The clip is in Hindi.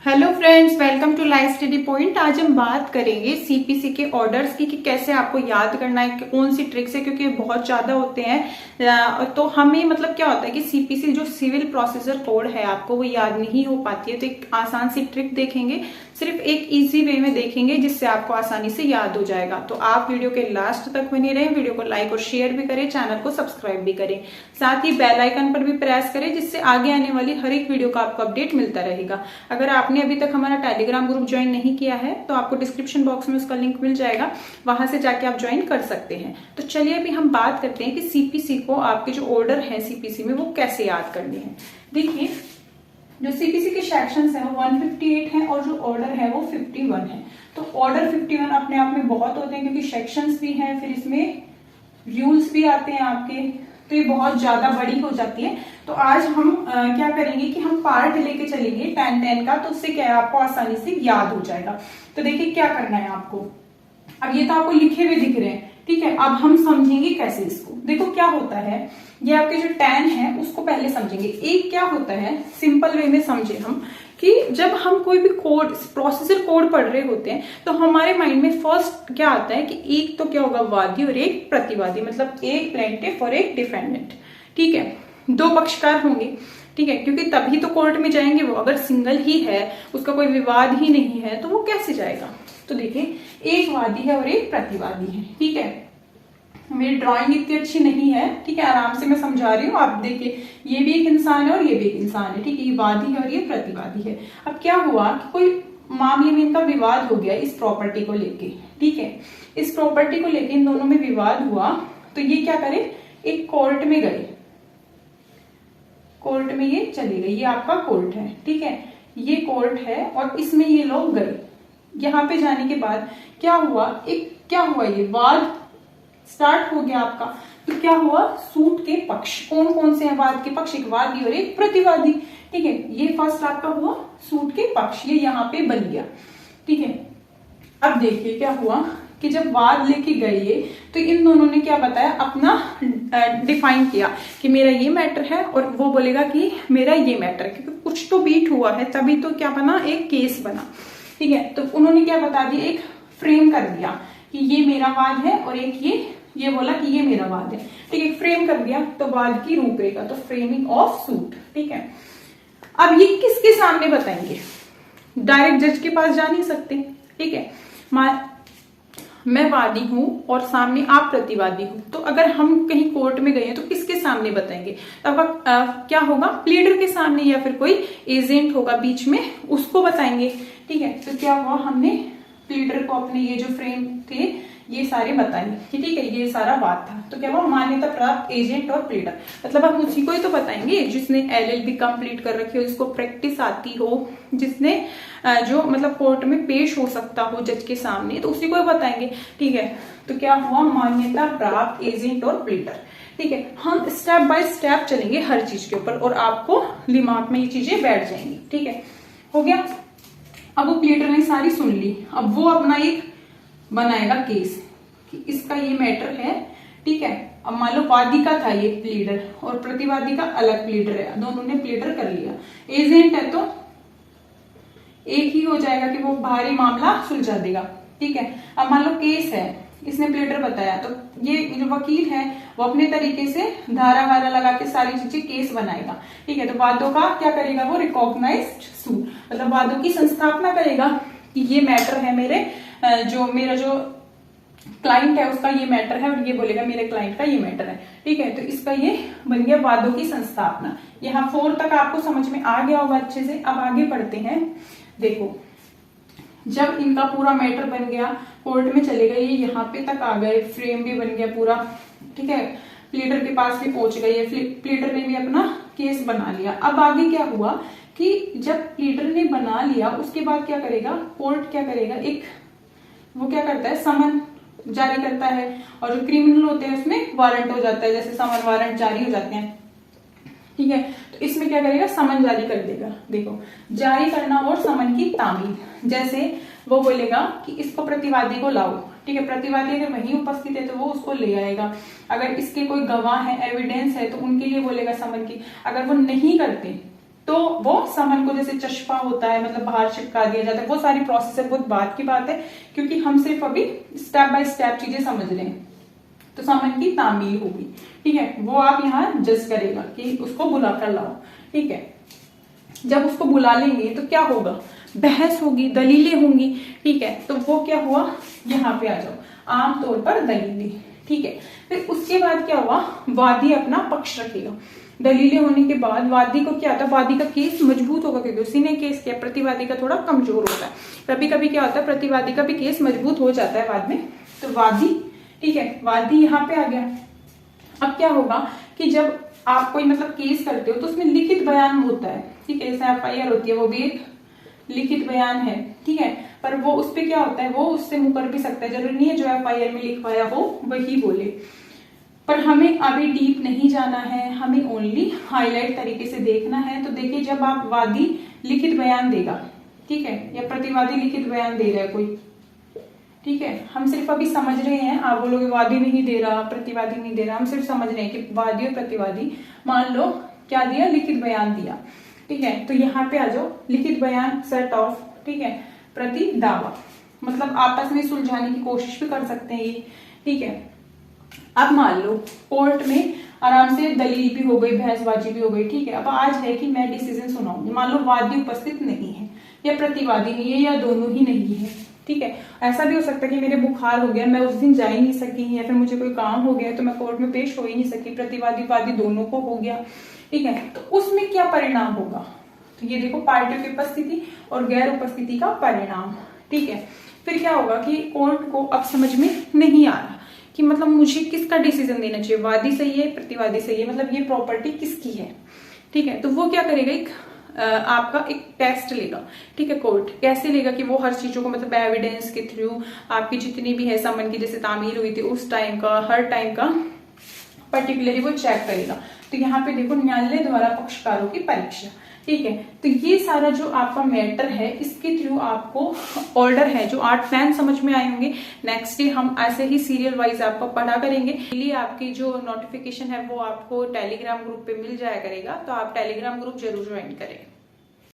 Hello friends, welcome to live study point. आज हम बात करेंगे सीपीसी के ऑर्डर्स की कि कैसे आपको याद करना है, कि कौन सी ट्रिक्स है, क्योंकि बहुत ज्यादा होते हैं। तो हमें मतलब क्या होता है कि सीपीसी जो सिविल प्रोसीजर कोड है आपको वो याद नहीं हो पाती है, तो एक आसान सी ट्रिक देखेंगे, सिर्फ एक इजी वे में देखेंगे जिससे आपको आसानी से याद हो जाएगा। तो आप वीडियो के लास्ट तक बने रहें, वीडियो को लाइक और शेयर भी करें, चैनल को सब्सक्राइब भी करें, साथ ही बेल आइकन पर भी प्रेस करें जिससे आगे आने वाली हर एक वीडियो का आपको अपडेट मिलता रहेगा। अगर आपने अभी तक हमारा टेलीग्राम ग्रुप ज्वाइन नहीं किया है तो आपको डिस्क्रिप्शन बॉक्स में उसका लिंक मिल जाएगा, वहां से जाके आप ज्वाइन कर सकते हैं। तो चलिए अभी हम बात करते हैं कि सीपीसी को आपके जो ऑर्डर है सीपीसी में वो कैसे याद करने हैं। देखिए, जो सीपीसी के सेक्शंस हैं वो 158 है और जो ऑर्डर है वो 51 है। तो ऑर्डर 51 अपने आप में बहुत होते हैं क्योंकि सेक्शंस भी हैं, फिर इसमें रूल्स भी आते हैं आपके, तो ये बहुत ज्यादा बड़ी हो जाती है। तो आज हम क्या करेंगे कि हम पार्ट लेके चलेंगे 10 का, तो उससे क्या है आपको आसानी से याद हो जाएगा। तो देखिए क्या करना है आपको। अब ये तो आपको लिखे हुए दिख रहे हैं, ठीक है। अब हम समझेंगे कैसे इसको। देखो क्या होता है, ये आपके जो 10 है उसको पहले समझेंगे। एक क्या होता है, सिंपल वे में समझे हम, कि जब हम कोई भी कोड प्रोसीजर कोड पढ़ रहे होते हैं तो हमारे माइंड में फर्स्ट क्या आता है कि एक तो क्या होगा, वादी और एक प्रतिवादी, मतलब एक प्लेंटिफ और एक डिफेंडेंट, ठीक है। दो पक्षकार होंगे, ठीक है, क्योंकि तभी तो कोर्ट में जाएंगे वो। अगर सिंगल ही है, उसका कोई विवाद ही नहीं है, तो वो कैसे जाएगा। तो देखिए, एक वादी है और एक प्रतिवादी है, ठीक है। मेरी ड्राइंग इतनी अच्छी नहीं है, ठीक है, आराम से मैं समझा रही हूँ। आप देखिए, ये भी एक इंसान है और ये भी एक इंसान है, ठीक है, ये वादी है और ये प्रतिवादी है। अब क्या हुआ कि कोई मामले में इनका विवाद हो गया इस प्रॉपर्टी को लेके, ठीक है। इस प्रॉपर्टी को लेके इन दोनों में विवाद हुआ, तो ये क्या करे, एक कोर्ट में गए, कोर्ट में ये चले गए। ये आपका कोर्ट है, ठीक है, ये कोर्ट है और इसमें ये लोग गए। यहाँ पे जाने के बाद क्या हुआ, ये वाद स्टार्ट हो गया आपका। तो क्या हुआ, सूट के पक्ष कौन कौन से हैं, वाद के पक्ष एक वादी और एक प्रतिवादी, ठीक है। ये फर्स्ट आपका हुआ सूट के पक्ष, ये यहाँ पे बन गया, ठीक है। अब देखिए क्या हुआ कि जब वाद लेके गए तो इन दोनों ने क्या बताया, अपना डिफाइन किया कि मेरा ये मैटर है, और वो बोलेगा कि मेरा ये मैटर है, क्योंकि कुछ तो बीट हुआ है तभी तो क्या बना, एक केस बना, ठीक है। तो उन्होंने क्या बता दिया, एक फ्रेम कर दिया कि ये मेरा वाद है और एक ये बोला कि ये मेरा वाद है, ठीक है। फ्रेम कर दिया तो वाद की रूपरेखा, तो फ्रेमिंग ऑफ सूट, ठीक है। अब ये किसके सामने बताएंगे, डायरेक्ट जज के पास जा नहीं सकते, ठीक है। मैं वादी हूं और सामने आप प्रतिवादी हो, तो अगर हम कहीं कोर्ट में गए हैं तो किसके सामने बताएंगे। अब क्या होगा, प्लीडर के सामने या फिर कोई एजेंट होगा बीच में, उसको बताएंगे, ठीक है। तो क्या हुआ, हमने प्लीडर को अपने ये जो फ्रेम थे ये सारे बताएंगे, ठीक है, ये सारा बात था। तो क्या हुआ, मान्यता प्राप्त एजेंट और प्लीडर, मतलब हम उसी को ही तो बताएंगे जिसने एलएलबी कंप्लीट कर रखी हो, जिसको प्रैक्टिस आती हो, जिसने जो मतलब कोर्ट में पेश हो सकता हो जज के सामने, तो उसी को ही बताएंगे, ठीक है। तो क्या हुआ, मान्यता प्राप्त एजेंट और प्लीडर, ठीक है। हम स्टेप बाय स्टेप चलेंगे हर चीज के ऊपर और आपको दिमाग में ये चीजें बैठ जाएंगी, ठीक है। हो गया। अब वो प्लीडर ने सारी सुन ली, अब वो अपना एक बनाएगा केस कि इसका ये मैटर है, ठीक है। अब मान लो वादी का था ये प्लीडर और प्रतिवादी का अलग प्लीडर है, दोनों ने प्लीडर कर लिया। एजेंट है तो एक ही हो जाएगा कि वो भारी मामला सुलझा देगा, ठीक है। अब मान लो केस है, इसने प्लीडर बताया, तो ये जो वकील है वो अपने तरीके से धारा वारा लगा के सारी चीजें केस बनाएगा, ठीक है। तो वादों का क्या करेगा, वो रिकॉग्नाइज्ड सूट, मतलब वादों की संस्थापना करेगा कि ये मैटर है मेरा जो क्लाइंट है उसका ये मैटर है, और ये बोलेगा मेरे क्लाइंट का ये मैटर है, ठीक है। तो इसका ये बन गया वादों की संस्थापना। यहाँ 4 तक आपको समझ में आ गया होगा अच्छे से। अब आगे बढ़ते हैं। देखो, जब इनका पूरा मैटर बन गया, कोर्ट में चले गए, यहाँ पे तक आ गए, फ्रेम भी बन गया पूरा, ठीक है, प्लीडर के पास भी पहुंच गए, प्लीडर ने भी अपना केस बना लिया। अब आगे क्या हुआ कि जब प्लीडर ने बना लिया उसके बाद क्या करेगा, कोर्ट क्या करेगा, एक वो क्या करता है, समन जारी करता है, और जो क्रिमिनल होते हैं उसमें वारंट हो जाता है, जैसे समन वारंट जारी हो जाते हैं, ठीक है। तो इसमें क्या करेगा, समन जारी कर देगा। देखो, जारी करना और समन की तामील, जैसे वो बोलेगा कि इसको प्रतिवादी को लाओ, ठीक है। प्रतिवादी अगर वहीं उपस्थित है तो वो उसको ले आएगा। अगर इसके कोई गवाह है, एविडेंस है, तो उनके लिए बोलेगा समन की। अगर वो नहीं करते तो वो समन को जैसे चश्पा होता है, मतलब बाहर चिपका दिया जाता है, वो सारी प्रोसेस है, बहुत बात की बात है, क्योंकि हम सिर्फ अभी स्टेप बाय स्टेप चीजें समझ रहे हैं। तो समन की तामील होगी, ठीक है, वो आप यहाँ जज करेगा कि उसको बुला कर लाओ, ठीक है। जब उसको बुला लेंगे तो क्या होगा, बहस होगी, दलीलें होंगी, ठीक है। तो वो क्या हुआ, यहाँ पे आ जाओ, आमतौर पर दलीलें, ठीक है। फिर उसके बाद क्या हुआ, वादी अपना पक्ष रखेगा। दलीलें होने के बाद वादी को क्या होता है, वादी का केस मजबूत होगा, क्योंकि उसी ने केस किया। प्रतिवादी का थोड़ा कमजोर होता है। कभी कभी क्या होता है, प्रतिवादी का भी केस मजबूत हो जाता है बाद में। तो वादी, ठीक है, वादी यहाँ पे आ गया। अब क्या होगा कि जब आप कोई मतलब केस करते हो तो उसमें लिखित बयान होता है, ठीक है, जैसे FIR होती है, वो भी एक लिखित बयान है, ठीक है। पर वो उस पे क्या होता है, वो उससे मुकर भी सकता है, जरूरी नहीं है जो FIR में लिखवाया हो वही बोले। पर हमें अभी डीप नहीं जाना है, हमें ओनली हाईलाइट तरीके से देखना है। तो देखिए, जब आप वादी लिखित बयान देगा, ठीक है, या प्रतिवादी लिखित बयान दे रहा है कोई, ठीक है, हम सिर्फ अभी समझ रहे हैं। आप बोलोगे वादी नहीं दे रहा, प्रतिवादी नहीं दे रहा, हम सिर्फ समझ रहे हैं कि वादी और प्रतिवादी मान लो क्या दिया, लिखित बयान दिया, ठीक है। तो यहाँ पे आ जाओ, लिखित बयान सेट ऑफ, ठीक है, प्रति दावा, मतलब आपस में सुलझाने की कोशिश भी कर सकते हैं ये, ठीक है। अब मान लो कोर्ट में आराम से दलील भी हो गई, बहसबाजी भी हो गई, ठीक है। अब आज है कि मैं डिसीजन सुनाऊंगी, मान लो वादी उपस्थित नहीं है या प्रतिवादी नहीं है या दोनों ही नहीं है, ठीक है। ऐसा भी हो सकता है कि मेरे बुखार हो गया, मैं उस दिन जा ही नहीं सकी, या फिर मुझे कोई काम हो गया तो मैं कोर्ट में पेश हो ही नहीं सकी, प्रतिवादी वादी दोनों को हो गया, ठीक है। तो उसमें क्या परिणाम होगा, तो ये देखो पार्टियों की उपस्थिति और गैर उपस्थिति का परिणाम, ठीक है। फिर क्या होगा कि कोर्ट को अब समझ में नहीं आ रहा कि मतलब मुझे किसका डिसीजन देना चाहिए, वादी सही है प्रतिवादी सही है, मतलब ये प्रॉपर्टी किसकी है, ठीक है। तो वो क्या करेगा, एक आपका एक टेस्ट लेगा, ठीक है। कोर्ट कैसे लेगा कि वो हर चीजों को मतलब एविडेंस के थ्रू आपकी जितनी भी है समन की जैसे तामील हुई थी उस टाइम का, हर टाइम का पर्टिकुलरली वो चेक करेगा। तो यहाँ पे देखो, न्यायालय द्वारा पक्षकारों की परीक्षा, ठीक है। तो ये सारा जो आपका मैटर है, इसके थ्रू आपको ऑर्डर है जो 8 प्लान समझ में आए होंगे। नेक्स्ट डे हम ऐसे ही सीरियल वाइज आपको पढ़ा करेंगे। लिए आपकी जो नोटिफिकेशन है वो आपको टेलीग्राम ग्रुप पे मिल जाया करेगा, तो आप टेलीग्राम ग्रुप जरूर ज्वाइन करें।